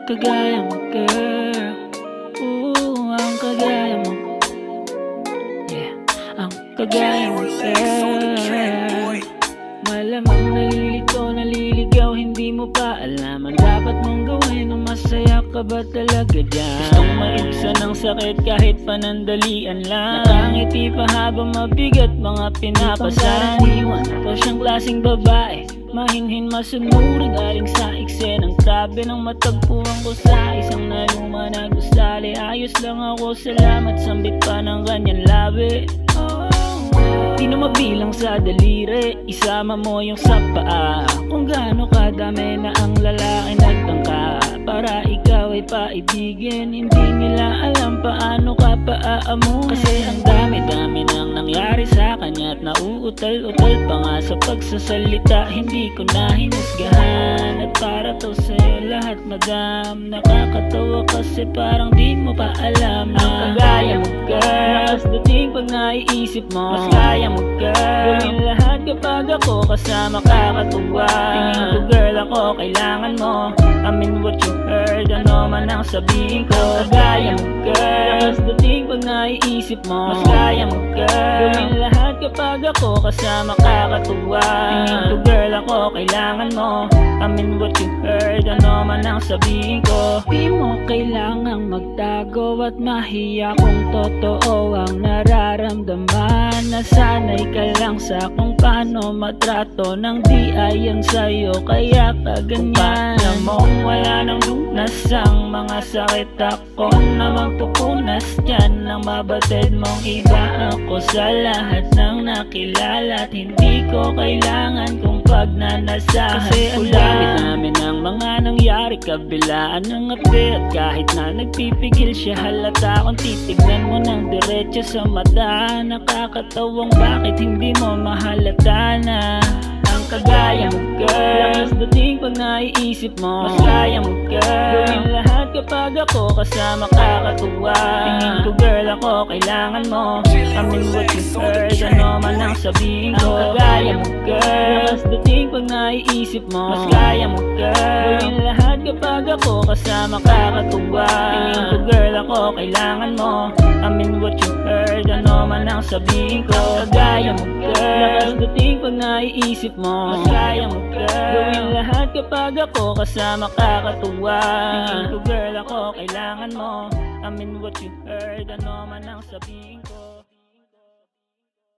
kagaya mo, girl. Ang kagaya mo. Yeah, ang kagaya mo, girl. Malamang nalilito, naliligaw, hindi mo pa alam ang dapat mong gawin. O masaya ka ba talaga dyan? Gustong maibsan ng sakit kahit panandalian lang. Nakangiti pa habang mabigat mga pinapasan. Ikaw siyang klaseng babae, mahinhin masunurin, galing sa eksenang tabi ng matagpuan ko sa isang naluma na gusali. Ayos lang ako, salamat, sambit pa ng kanyang labi. Di na mabilang sa daliri, isama mo yung sa paa. Kung gaano kadami na ang lalaki nagtangka para ikaw ay paibigin. Hindi nila alam paano ka paaamu. Kasi ang dami-dami nang nangyari sa kanya at nauutal-utal pa nga sa pagsasalita. Hindi ko na hinusgahan at para to sa'yo lahat, madam. Nakakatawa kasi parang di mo pa alam na ang kagaya mo, girl. Mas dating pag naiisip mo, mas kaya mo, girl. Gawin lahat kapag ako kasama, kakatuwa. Tingin ko, girl, ako kailangan mo. I mean what you heard, ano man ang sabihin ko. Kagaya mo, girl. Mas dating pag naiisip mo, mas kaya mo, girl. Gawin lahat kapag ako kasama, kakatuwa. Tingin ko, girl, ako kailangan mo. I mean what you heard, ano man ang sabihin ko. Di mo kailangang magtago at mahiya kung totoo ang nararamdaman. Nasanay ka lang sa kung paano matrato nang di ayon sa'yo, kaya ka ganyan. Alam mong wala nang lunas ang mga sakit, ako na magpupunas dyan ng mabatid mong iba. Ako sa lahat ng nakilala at hindi ko kailangan kung pagnanasa. Kasi ang dami-dami ng mga nangyari, kabilaan ng api. At kahit na nagpipigil siya, halata kung titignan mo ng diretso sa mata. Nakakatawang bakit hindi mo mahalata na ang kagaya mo, girl. Mas dating pag naiisip mo, mas kaya mo, girl. Gawin lahat kapag ako kasama, kakatuwa. Tingin ko, girl, ako kailangan mo. I mean what you heard, ano man ang sabihin ko. Ang kagaya mo, girl. Mas dating pag naiisip mo, mas kaya mo, girl. Gawin lahat kapag ako kasama, kakatuwa. Tingin ko, girl, ako kailangan mo. I mean what you heard, ano man ang sabihin ko. Ang kagaya mo, girl. Lakas dating pag naiisip mo, mas kaya mo, girl. Gawin lahat kapag ako kasama, kakatuwa. Tingin ko, girl, ako kailangan mo. I mean what you heard, ano man ang sabihin ko.